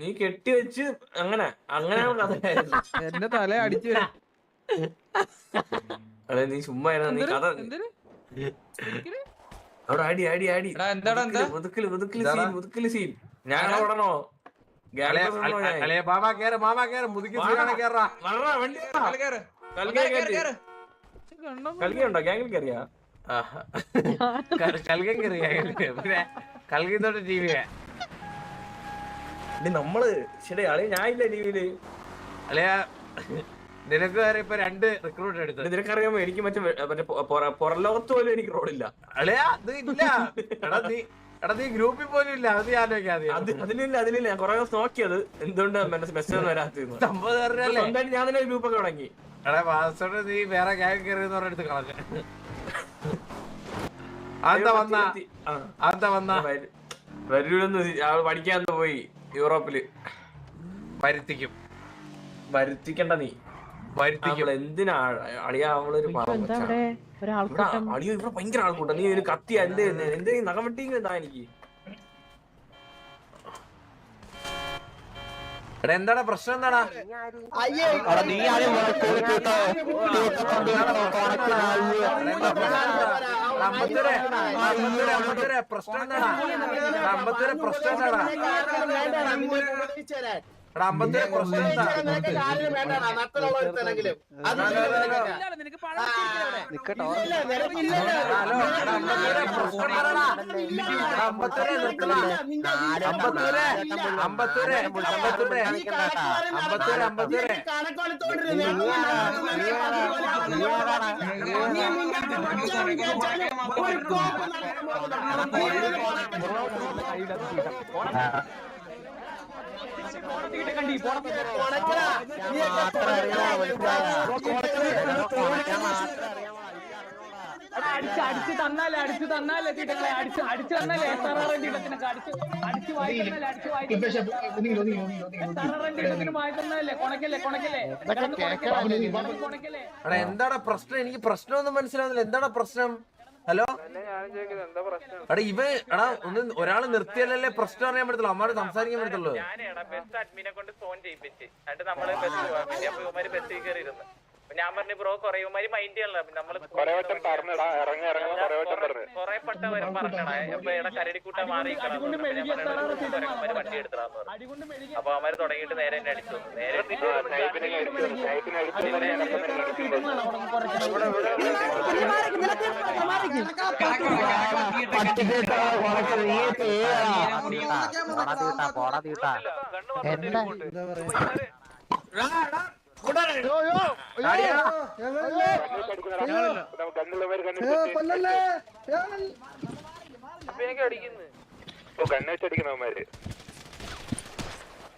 നീ കെട്ടിവെച്ച് അങ്ങനെ അങ്ങനെയാണ് കഥ. എന്റെ തല അടിച്ചു. അതെ നീ ചുമ്മാ നീ കഥ അവിടെ അടി അടി അടി മുതുക്കില് സീൻ ഞാൻ ഓടണോ? കൽകിയുണ്ടോ? ഗ്യാങ്ങിൽ കയറിയാ കൽകിന്നോട്ട് ടിവിയാ നമ്മള് ശരി അളിയ ഞാനില്ല ടിവിയില്. അല്ലയാ നിനക്ക് വേറെ ഇപ്പൊ 2 റിക്രൂട്ട് എടുത്തു. നിനക്കറിയാമോ എനിക്ക് മറ്റേ പുറം ലോകത്ത് പോലും എനിക്ക് റോഡില്ല. അളയാ അത് ഇല്ല. എടാ നീ ഗ്രൂപ്പിൽ പോലും ഇല്ല. അത് ആലോചിക്കാതെ അതിലില്ല ഞാൻ കുറെ ദിവസം നോക്കിയത് എന്തുകൊണ്ട് മെസ്സേജ് വരാത്തിരുന്നു. ഞാൻ തന്നെ ഗ്രൂപ്പൊക്കെ തുടങ്ങി. എടാ വാസോട് നീ വേറെ ഗ്യാങ് കയറിയെന്ന് പറഞ്ഞെടുത്ത് കളഞ്ഞ അതെന്താ വന്ന വരൂലെന്ന് പഠിക്കാൻ പോയി യൂറോപ്പില്. വരുത്തിക്കണ്ട നീ എന്തിനാ അളിയാ? അവളൊരു അളിയോ ഇവിടെ ഭയങ്കര ആൾക്കൂട്ടം. നീ ഒരു കത്തി എന്തേ നഖം വെട്ടിങ്ങ എനിക്ക്. എടാ എന്താടാ പ്രശ്നം? എന്താടാ പ്രശ്നം? എന്താടാ അമ്പത്തൂരെ പ്രശ്നം? എന്താടാ എടാ അമ്പത്തൂരെ പ്രശ്നം എന്താ? അടിച്ചു തന്നാലേ തീട്ടങ്ങളെ അടിച്ചു തന്നാലേ തീട്ടത്തിനൊക്കെ അടിച്ചു വായിക്കുന്നല്ലേ കൊണക്കല്ലേ. എന്താടാ പ്രശ്നം? എനിക്ക് പ്രശ്നമൊന്നും മനസ്സിലാവുന്നില്ല. എന്താടാ പ്രശ്നം? ഹലോ എടാ എടാ ഒരാള് നിർത്തിയാലല്ലേ പ്രശ്നം അറിയാൻ പറ്റത്തുള്ളൂ. അമ്മയോട് സംസാരിക്കാൻ പറ്റത്തുള്ളൂ. ഞാൻ പറഞ്ഞു ബ്രോ കൊറേ മൈൻഡ് ചെയ്യണല്ലോ. നമ്മള് കൊറേ പെട്ട പറഞ്ഞടാ ഇപ്പൊ കരടിക്കൂട്ട മാറി വണ്ടി എടുത്തടാന്ന് പറഞ്ഞു. അപ്പൊ അവന്മാര് തുടങ്ങിയിട്ട് നേരെ എന്നെ അടിച്ചു.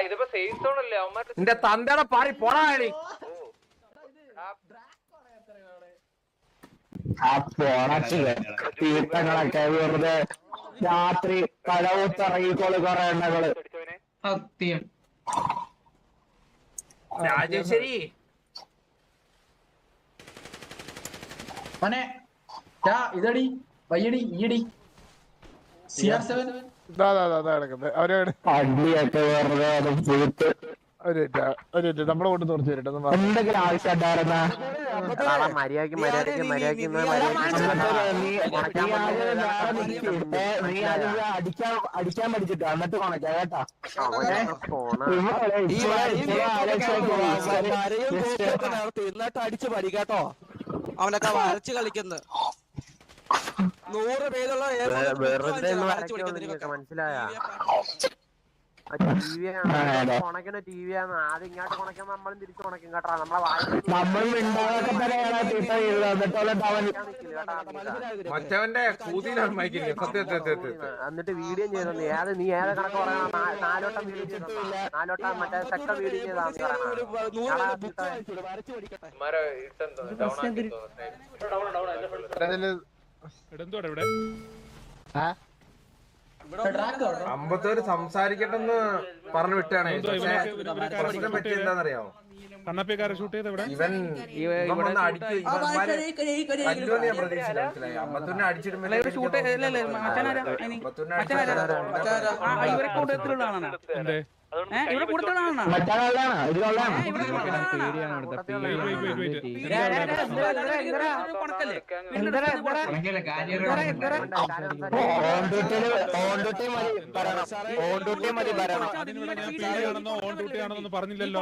ഇതിപ്പോ സേഫ് സോൺ അല്ലേ അവന്മാര്? നിന്റെ തന്തയുടെ പാറി പോടാ. തീർത്ഥങ്ങളൊക്കെ വെറുതെ രാത്രി കടവുത്തിറങ്ങിക്കോള് കൊറേ എണ്ണകള്. സത്യം രാജേശ്വരി ഇതടി വയ്യടി ഈയടി CR7 പള്ളിയൊക്കെ വെറുതെ നമ്മളെ കൊണ്ട് തുറച്ചു തരട്ടെ. എന്തെങ്കിലും ആവശ്യമുണ്ടായിരുന്ന അടിക്കാൻ പഠിച്ചിട്ടോ എന്നിട്ട് കൊണക്കാം കേട്ടാ. എന്നിട്ട് അടിച്ചു പടി കേട്ടോ. അവനൊക്കെ വരച്ച് കളിക്കുന്നു. 100 പേരുള്ള മനസ്സിലായ ടിവിയാണ് ആദ്യം ഇങ്ങോട്ട് കൊണക്കാൻ നമ്മളും തിരിച്ചു കൊണക്കും കേട്ടോ. മറ്റവന്റെ എന്നിട്ട് വീഡിയോ ചെയ്തു. നീ ഏത് കണക്ക് പറയണം? 4 വട്ടം വീഡിയോ ചെയ്തില്ല. 4 വട്ടം മറ്റേ സെക്ക വീഡിയോ ചെയ്താന്ന് അമ്പത്തൂര് സംസാരിക്കട്ടെന്ന് പറഞ്ഞു വിട്ടാണ്. പ്രശ്നം പറ്റി എന്താണെന്നറിയാമോ? കണ്ണപ്പിക്കാരെ ഷൂട്ട് ചെയ്ത് ഇവൻ അടിച്ചു ഞാൻ പ്രതീക്ഷിച്ചില്ല. മനസ്സിലായി. അമ്പത്തൂരിനെ അടിച്ചിടുമ്പോ ഇവിടെ കൊടുത്തതാണ് പറഞ്ഞില്ലല്ലോ.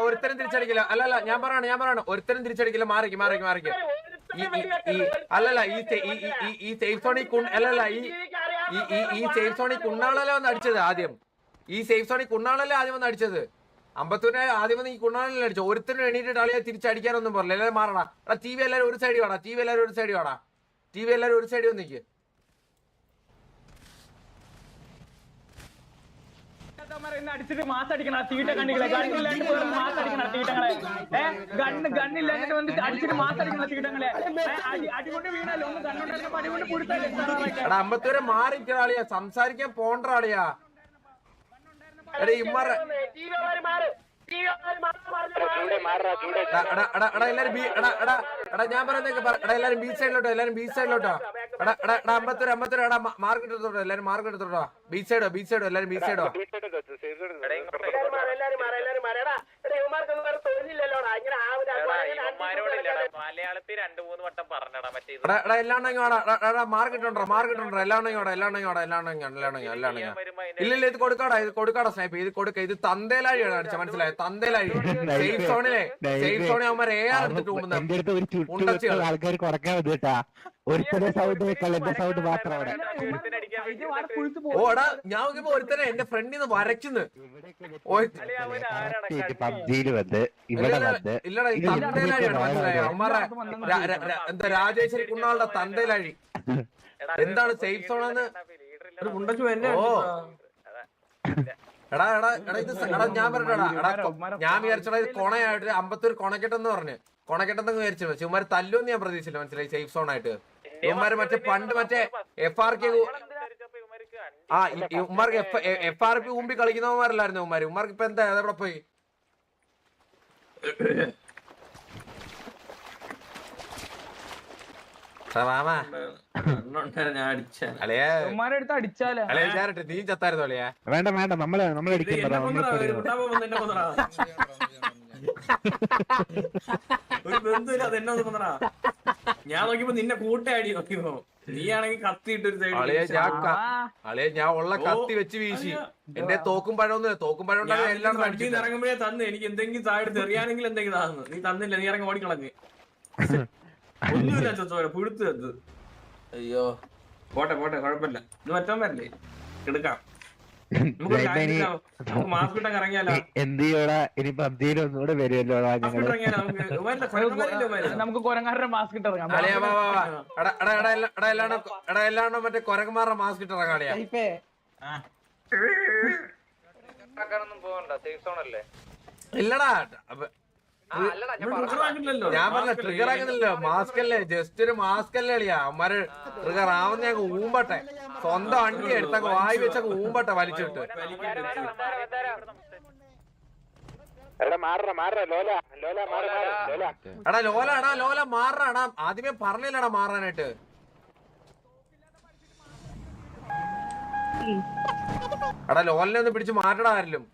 ഒരുത്തരം തിരിച്ചടിക്കില്ല. അല്ലല്ല ഞാൻ പറയാണ് ഒരുത്തരം തിരിച്ചടിക്കില്ല. മാറിക്ക് അല്ലല്ല ഈ സേഫ് സോണിൽ അല്ലല്ല ഈ സേഫ് സോണിൽ കുണ്ണാളല്ലേ വന്ന് അടിച്ചത് ആദ്യം. ഈ സേഫ് സോണിൽ കുണ്ണാളല്ലേ ആദ്യം വന്ന് അടിച്ചത്. അമ്പത്തൂരിനെ ആദ്യം വന്ന് ഈ കുണ്ണാളല്ലേ അടിച്ചു. ഒരുത്തരും എണീറ്റിട്ട് ആളിയെ തിരിച്ചടിക്കാനൊന്നും പറഞ്ഞില്ല. എല്ലാവരും മാറണ. ടി വി എല്ലാവരും ഒരു സൈഡ് വേണം. ടി വി എല്ലാവരും ഒരു സൈഡ് വന്നിക്ക്. അടിച്ചിട്ട് മാസ് അടിക്കണം തീറ്റ കണ്ണികളെ ഗണ്ണില്ലാണ്ട് മാസ് അടിക്കണം തീറ്റങ്ങളെ ഗണ്ണില്ലാണ്ട് വന്നിട്ട് അടിച്ചിട്ട് മാസ് അടിക്കണം തീറ്റങ്ങളെ അടികൊണ്ട് വീണല്ലോ ഒന്ന് കണ്ണുണ്ടായിരുന്നപ്പോ അടികൊണ്ട് കൊടുത്തല്ലേ. അമ്പത്തൂരെ മാറിക്കുന്ന ആളിയാ, സംസാരിക്കാൻ പോണ്ട ആളിയാ. ഇമ്മറ ഞാൻ പറയുന്നേക്ക് എല്ലാരും ബീച്ച് സൈഡിലോട്ടോ അമ്പത്തൂര് മാർക്കറ്റ് എടുത്തോട്ടോ. എല്ലാരും മാർക്കറ്റ് എടുത്തോട്ടോ. ബീച്ച് സൈഡോ എല്ലാരും ബീച്ച് സൈഡോ. ഇല്ല ഇത് കൊടുക്കാടാ സ്നൈപ്പ്. ഇത് തന്തേലാഴിയാണ് അടിച്ച. മനസ്സിലായോ? തന്തേലാഴി സേഫ് സോണിലെ അവന്മാർ ആൾക്കാർ കുറക്കാൻ മതി കേട്ടാ. ഒരുത്തന്റെ സൗണ്ട് വെക്കാൾ എന്റെ സൗണ്ട് മാത്രം അവിടെ. ഓടാ ഞാൻ നോക്കിയപ്പോ ഒരുത്തനെ എന്റെ ഫ്രണ്ടിന്ന് വരയ്ക്കുന്നു. പബ്ജിയിൽ വന്ന് ഇവിടെ വന്ന് ഇല്ലടാ ഈ തന്തേലാഴിയാണ്. മനസ്സിലായോ? അവന്മാരുടെ എന്താ രാജേശ്വരി കുണ്ണാളുടെ തന്തേലാഴി. എന്താണ് സേഫ് സോണെന്ന്? ഞാൻ വിചാരിച്ചടാ ഇത് കൊണയായിട്ട് അമ്പത്തൂർ കൊണക്കെട്ടെന്ന് പറഞ്ഞു. കൊണക്കെട്ടെന്ന് വിചാരിച്ചു. പക്ഷെ ഇവന്മാര് തല്ലുമെന്ന് ഞാൻ പ്രതീക്ഷിച്ചില്ല. മനസ്സിലായി? സേഫ് സോൺ ആയിട്ട് ഇവന്മാര് പണ്ട് FRK ഉമ്മാർക്ക് FRP മുമ്പി കളിക്കുന്നവന്മാരല്ലായിരുന്നു ഉമ്മാര്. ഉമ്മാർക്ക് ഇപ്പൊ എന്താ അതവിടെ പോയി. നീ ചത്തായിരുന്നു അളിയാ. വേണ്ട നമ്മള് ഒരു ബന്ധുവില്ല. അതെന്നെ തോന്നണ. ഞാൻ നോക്കിയപ്പോ നിന്നെ കൂട്ടയാടി നോക്കിയപ്പോ നീയാണെങ്കിൽ കത്തിയിട്ടൊരു അളിയെ ഞാൻ ഉള്ള കത്തി വെച്ച് വീശി. എന്റെ തോക്കും പഴമൊന്നുമില്ല. തോക്കും പഴം എല്ലാം ഇറങ്ങുമ്പോഴേ തന്നു. എനിക്ക് എന്തെങ്കിലും താഴെ തെറിയാണെങ്കിൽ എന്തെങ്കിലും താന്നു. നീ തന്നില്ല. നീ ഇറങ്ങി ഓടിക്കളഞ്ഞ് ഒന്നുമില്ല. ചോര പുഴുത്ത് തത്. അയ്യോ പോട്ടെ കുഴപ്പമില്ല. ഇത് മറ്റോ വരല്ലേ എടുക്കാം. മാസ്ക് ഇട്ടങ്ങ് ഇറങ്ങിയാലോ. എന്തിയോടാ ഇനി പബ്ജിയിൽ ഒന്നുകൂടെ വരുമല്ലോ. നമുക്ക് കൊരങ്ങാരുടെ മാസ്ക് ഇട്ട് ഇറങ്ങാം. എല്ലാണോ മറ്റേ കൊരങ്ങന്മാരുടെ മാസ്ക് ഇട്ട് ഇറങ്ങാളിയാ. ഇല്ലടാ ഞാൻ പറഞ്ഞ ട്രിഗർ ആക്കുന്നില്ലല്ലോ. മാസ്ക് അല്ലേ, ജസ്റ്റ് ഒരു മാസ്ക് അല്ലേ അളിയാ. അവന്മാര് ട്രിഗർ ആവുന്ന ഞങ്ങ ഊമ്പട്ടെ. സ്വന്തം വണ്ടി എടുത്തൊക്കെ വായി വെച്ചൊക്കെ ഊമ്പട്ടെ വലിച്ചിട്ട്. എടാ ലോല മാറാടാ. ആദ്യമേ പറഞ്ഞില്ലടാ മാറാനായിട്ട്. എടാ ലോലിനെ ഒന്ന് പിടിച്ച് മാറ്റടാ ആരെങ്കിലും.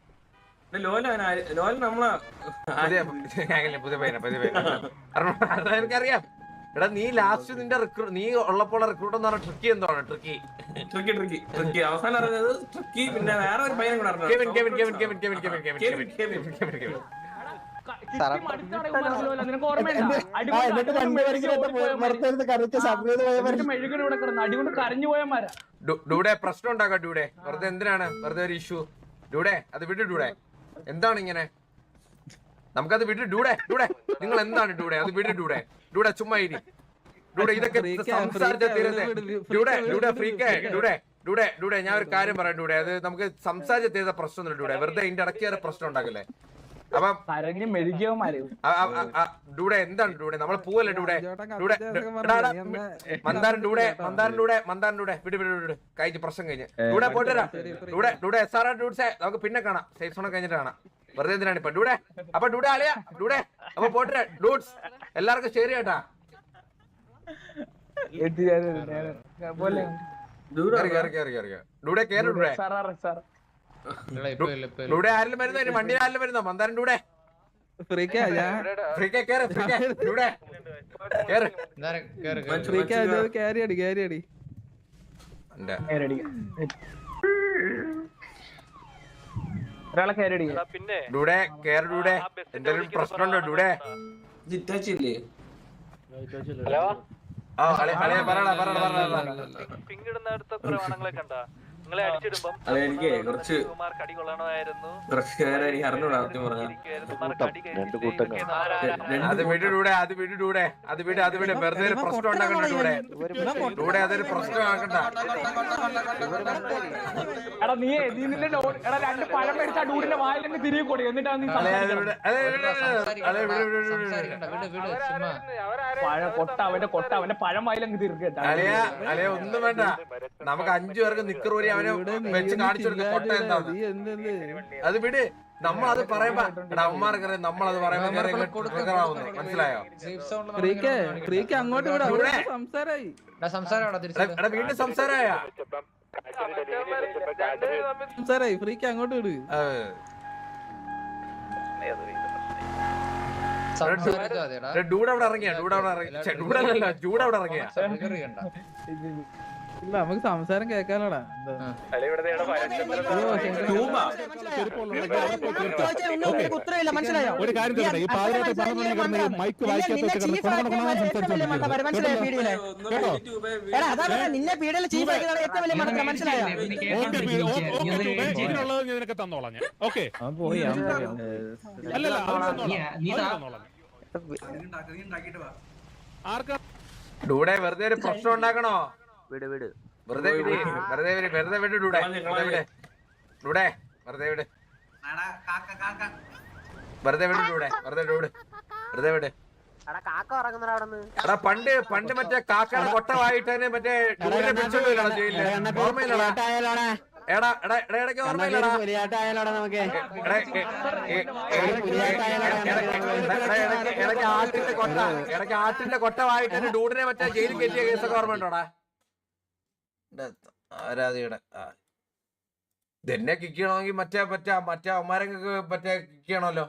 എനിക്കറിയാം. എടാ നീ ലാസ്റ്റ് നിന്റെ നീ ഉള്ളപ്പോൾ റിക്രൂട്ട് എന്ന് പറഞ്ഞ ട്രിക്കി എന്താണ്? ട്രിക്കി അവസാനം അറിഞ്ഞത് ട്രിക്കി. പിന്നെ വേറെ ഒരു പയ്യൻ കൂടെ ഡൂടെ പ്രശ്നം ഉണ്ടാക്കാം. ഡൂടെ വെറുതെ എന്തിനാണ് വെറുതെ ഒരു ഇഷ്യൂ? ഡൂടെ അത് വിട്. ഡൂടെ എന്താണ് ഇങ്ങനെ? നമുക്കത് വിട്. ഡൂടെ നിങ്ങൾ എന്താണ് ഡൂടെ? അത് വിട്. ഡൂടെ ചുമ്മാ ഇരി. ഡൂടെ ഇതൊക്കെ സംസാരിച്ച തീരുന്നേ. ഡൂടെ ഫ്രീക്ക്. ഡൂടെ ഞാൻ ഒരു കാര്യം പറയാം. ഡൂടെ അത് നമുക്ക് സംസാരിച്ച തീരുന്ന പ്രശ്നമൊന്നുമില്ല. ഡൂടെ വെറുതെ ഇതിന്റെ ഇടയ്ക്ക് പ്രശ്നം ഉണ്ടാക്കല്ലേ. അപ്പം കരഞ്ഞ് മെഴുകിയവന്മാര് ഡൂടെ എന്താണ് ഡൂടെ നമ്മൾ പോവല്ലേ ഡൂടെ ഡൂടെ മന്ദാരൻ ഡൂടെ വിട് കഴിഞ്ഞ് പ്രശ്നം കഴിഞ്ഞ് ഡൂടെ പോയിട്ട് വരാം ഡൂടെ SR ഡൂഡ്സെ നമുക്ക് പിന്നെ കാണാം സേഫ് സോൺ കഴിഞ്ഞിട്ട് കാണാം വെറുതെ എന്തിനാണ് ഇപ്പൊ ഡൂടെ അപ്പൊ ഡൂടെ അളിയാ ഡൂടെ അപ്പൊ പോട്ടെ ഡൂഡ്സ് എല്ലാവർക്കും ശരി കേട്ടാ ഡൂടെ കേറ് ഡൂടെ ആരെങ്കിലും വരുന്നോ വണ്ടിയിൽ ആരെങ്കിലും വരുന്നോ മന്ദാരൻ ഡൂടെ ഒരാളെ കയറി ഡൂടെ കേറ് ഡൂടെ എന്തെങ്കിലും പ്രശ്നമുണ്ടോ ഡൂടെ ജിറ്റാച്ചില്ലേ ആ പറയടാ പിങ്ങിടുന്നിടത്ത് കുറെ ആണുങ്ങളെ കണ്ടാ നിങ്ങളെ അടിച്ചിടുമ്പം അതെ എനിക്ക് കുറച്ച് കടി കൊള്ളണമായിരുന്നു നേരം എനിക്ക് അറിഞ്ഞൂടാ സത്യം പറഞ്ഞാ അത് വിട് വെറുതെ ഒരു പ്രശ്നം ഉണ്ടാക്കണ്ട ഡൂടെ അതൊരു പ്രശ്നം ആക്കണ്ട എടാ നീ നിന്റെ എടാ 2 പഴം മേടിച്ച ഡൂഡിന്റെ വായിലേക്ക് തിരികെ കൊടുക്കും എന്നിട്ടാണ് നീ കൊട്ട അവന്റെ പഴം വായിലങ്ങ് തീർക്കട്ട അലയ ഒന്നും വേണ്ട നമുക്ക് 5 പേർക്ക് നിക്കറൂരി അവനെ വെച്ച് കാണിച്ചു കൊടുക്കുക കൊട്ട എന്താണ് അത് വിട് നമ്മളത് പറയുമ്പോ അമ്മമാർക്ക് നമ്മളത് പറയുമ്പോ മനസ്സിലായോ അങ്ങോട്ട് വീണ്ടും സംസാരമായ ഫ്രീക്ക് അങ്ങോട്ട് വിട് ഡൂഡ് അവിടെ ഇറങ്ങിയ ജൂഡ് അവിടെ ഇറങ്ങിയ ഇല്ല നമുക്ക് സംസാരം കേക്കാലോടാ ഒരു കാര്യം ചോദിക്കട്ടെ, ഈ പാതിരാത്രി 12 മണിക്ക് കിടന്ന് ഈ മൈക്ക് വായിക്കാത്ത വെച്ച് കിടന്ന് ഇതിനുള്ളത് നിനക്ക് തന്നോളാം ഞാൻ. ഓക്കെ അല്ലല്ല ആർക്കാ ഡൂടെ വെറുതെ ഒരു പ്രശ്നം ഉണ്ടാക്കണോ വെറുതെ വിട് ഡൂടെ എടാ പണ്ട് മറ്റേ കാക്കയുടെ കൊട്ടമായിട്ട് മറ്റേ ഡൂഡിനെ പിടിച്ചോണ്ടോ ജയിലില് ഓർമ്മയില്ലടാ ഇടയ്ക്ക് ഓർമ്മയില്ലടാ ഇടയ്ക്ക് ആട്ടിന്റെ കൊട്ടമായിട്ട് ഡൂഡിനെ മറ്റേ ജയിലിൽ കയറ്റിയ കേസൊക്കെ ഓർമ്മയുണ്ടോടാ ആരാധിയുടെ ഇതെന്നെ കിക്ക് ചെയ്യണമെങ്കിൽ മറ്റേ അമ്മാരൊക്കെ മറ്റേ കിക്ക് ചെയ്യണമല്ലോ